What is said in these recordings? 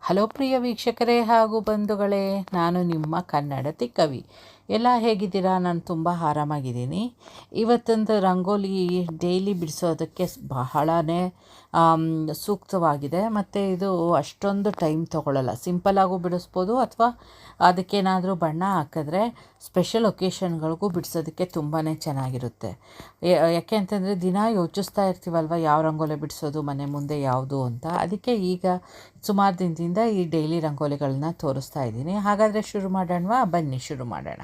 Hello ಪ್ರಿಯ ವೀಕ್ಷಕರೇ ಹಾಗೂ ಬಂಧುಗಳೇ, ನಾನು ನಿಮ್ಮ ಕನ್ನಡತಿ ಕವಿ. ಎಲ್ಲ ಹೇಗಿದ್ದೀರಾ? ನಾನು ತುಂಬ ಆರಾಮಾಗಿದ್ದೀನಿ. ಇವತ್ತೊಂದು ರಂಗೋಲಿ ಡೈಲಿ ಬಿಡಿಸೋದಕ್ಕೆ ಬಹಳನೇ ಸೂಕ್ತವಾಗಿದೆ ಮತ್ತು ಇದು ಅಷ್ಟೊಂದು ಟೈಮ್ ತೊಗೊಳ್ಳಲ್ಲ. ಸಿಂಪಲ್ಲಾಗೂ ಬಿಡಿಸ್ಬೋದು ಅಥವಾ ಅದಕ್ಕೇನಾದರೂ ಬಣ್ಣ ಹಾಕಿದ್ರೆ ಸ್ಪೆಷಲ್ ಒಕೇಶನ್ಗಳಿಗೂ ಬಿಡಿಸೋದಕ್ಕೆ ತುಂಬಾ ಚೆನ್ನಾಗಿರುತ್ತೆ. ಯಾಕೆ ಅಂತಂದರೆ ದಿನ ಯೋಚಿಸ್ತಾ ಇರ್ತೀವಲ್ವ, ಯಾವ ರಂಗೋಲಿ ಬಿಡಿಸೋದು ಮನೆ ಮುಂದೆ ಯಾವುದು ಅಂತ. ಅದಕ್ಕೆ ಈಗ ಸುಮಾರು ದಿನದಿಂದ ಈ ಡೈಲಿ ರಂಗೋಲಿಗಳನ್ನ ತೋರಿಸ್ತಾ ಇದ್ದೀನಿ. ಹಾಗಾದರೆ ಶುರು ಮಾಡೋಣವಾ? ಬನ್ನಿ ಶುರು ಮಾಡೋಣ.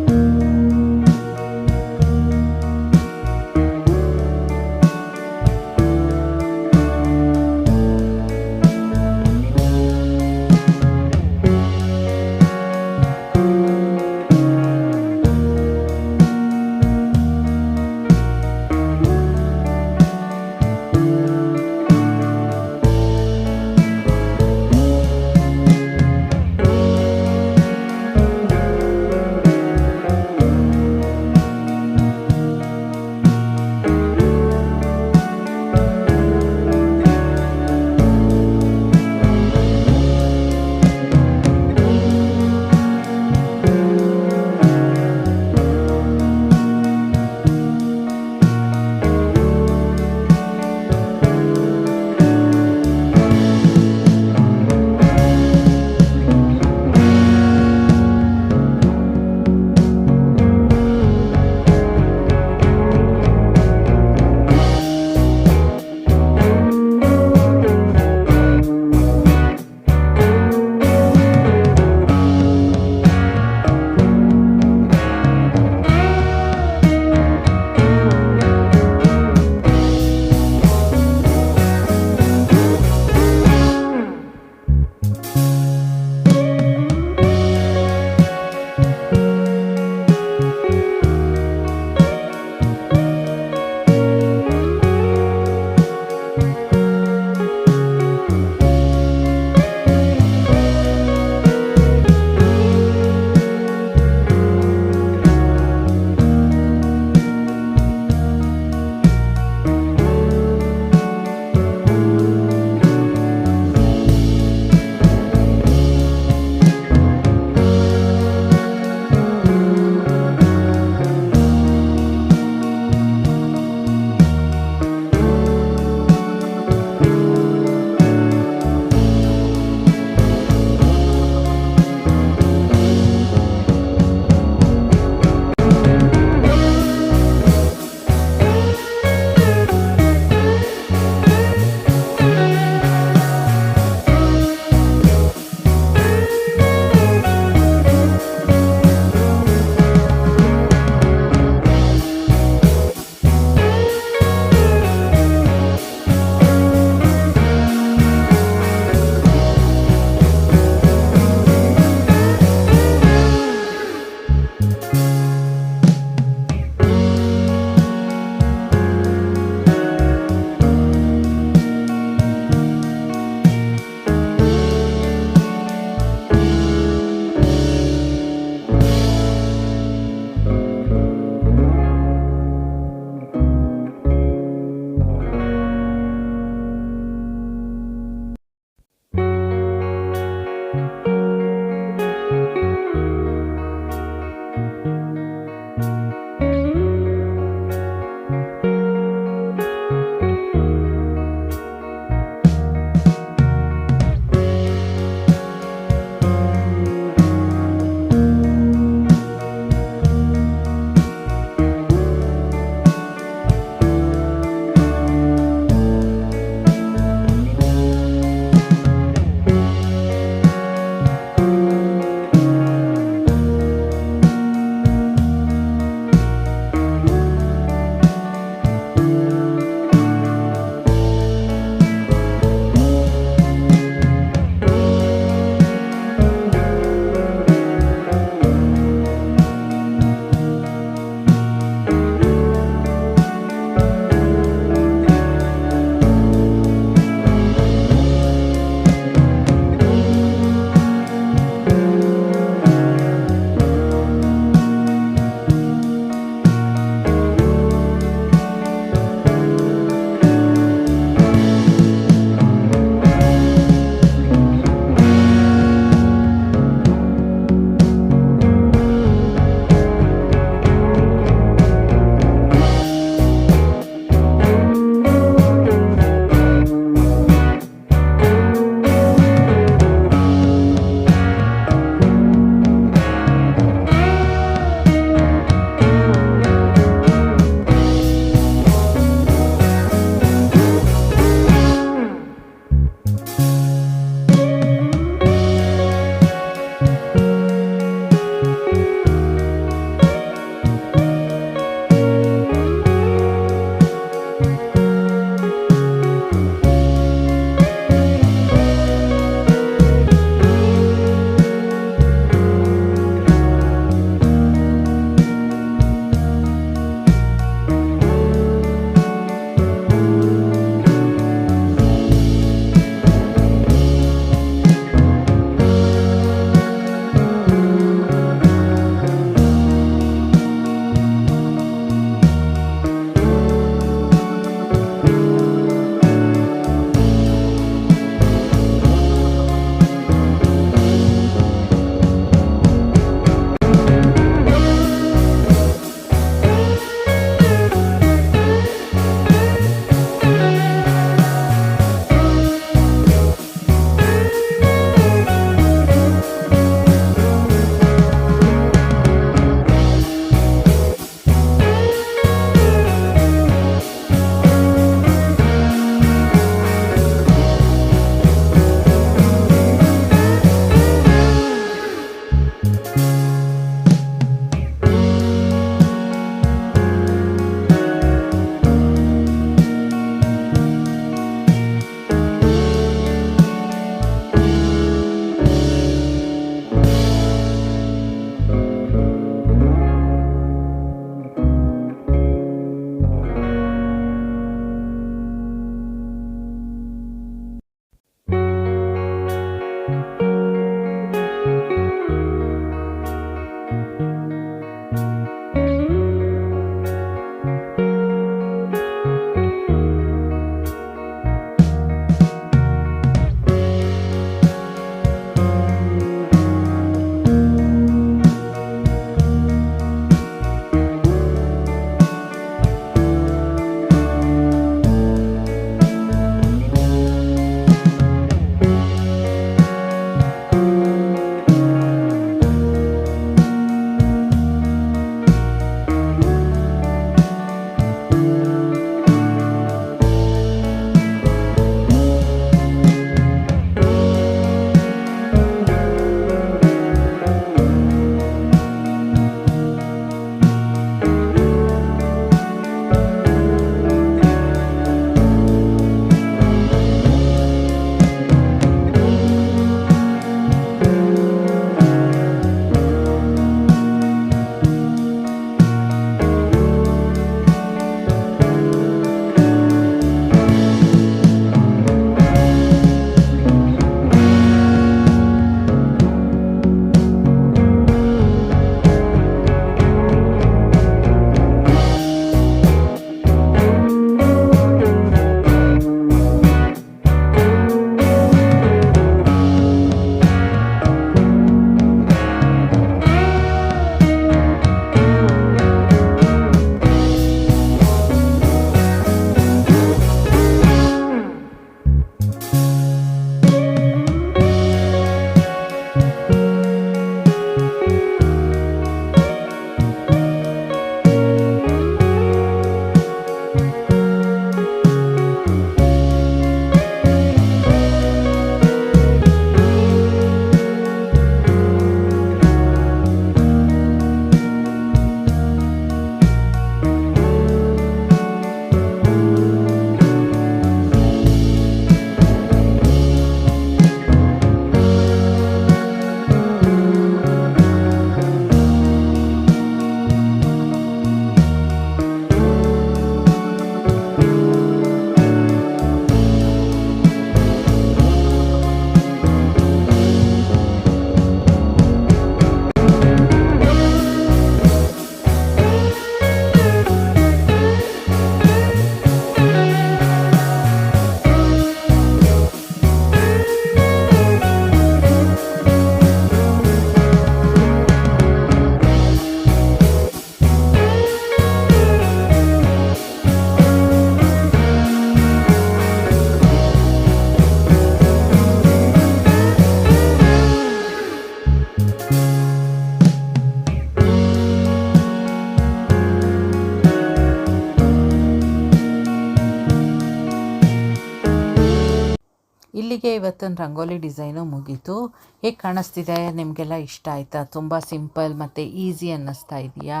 ಇಲ್ಲಿಗೆ ಇವತ್ತಿನ ರಂಗೋಲಿ ಡಿಸೈನು ಮುಗೀತು. ಹೇಗೆ ಕಾಣಿಸ್ತಿದೆ, ನಿಮಗೆಲ್ಲ ಇಷ್ಟ ಆಯಿತಾ? ತುಂಬ ಸಿಂಪಲ್ ಮತ್ತು ಈಸಿ ಅನ್ನಿಸ್ತಾ ಇದೆಯಾ?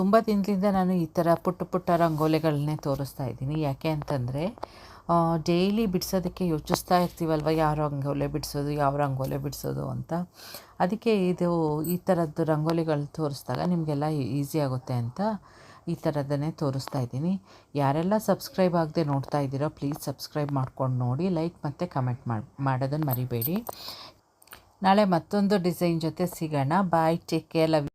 ತುಂಬ ದಿನದಿಂದ ನಾನು ಈ ಥರ ಪುಟ್ಟ ಪುಟ್ಟ ರಂಗೋಲಿಗಳನ್ನೇ ತೋರಿಸ್ತಾ ಇದ್ದೀನಿ. ಯಾಕೆ ಅಂತಂದರೆ ಡೈಲಿ ಬಿಡಿಸೋದಕ್ಕೆ ಯೋಚಿಸ್ತಾ ಇರ್ತೀವಲ್ವ, ಯಾವ ರಂಗೋಲಿ ಬಿಡಿಸೋದು ಅಂತ. ಅದಕ್ಕೆ ಈ ಥರದ್ದು ರಂಗೋಲಿಗಳು ತೋರಿಸಿದಾಗ ನಿಮಗೆಲ್ಲ ಈಸಿ ಆಗುತ್ತೆ ಅಂತ ಈ ಥರದನ್ನೇ ತೋರಿಸ್ತಾ ಇದ್ದೀನಿ. ಯಾರೆಲ್ಲ ಸಬ್ಸ್ಕ್ರೈಬ್ ಆಗದೆ ನೋಡ್ತಾ ಇದ್ದೀರೋ ಪ್ಲೀಸ್ ಸಬ್ಸ್ಕ್ರೈಬ್ ಮಾಡ್ಕೊಂಡು ನೋಡಿ, ಲೈಕ್ ಮತ್ತು ಕಮೆಂಟ್ ಮಾಡೋದನ್ನು ಮರಿಬೇಡಿ. ನಾಳೆ ಮತ್ತೊಂದು ಡಿಸೈನ್ ಜೊತೆ ಸಿಗೋಣ. ಬಾಯ್, ಟೇಕ್ ಕೇರ್, ಲವ್.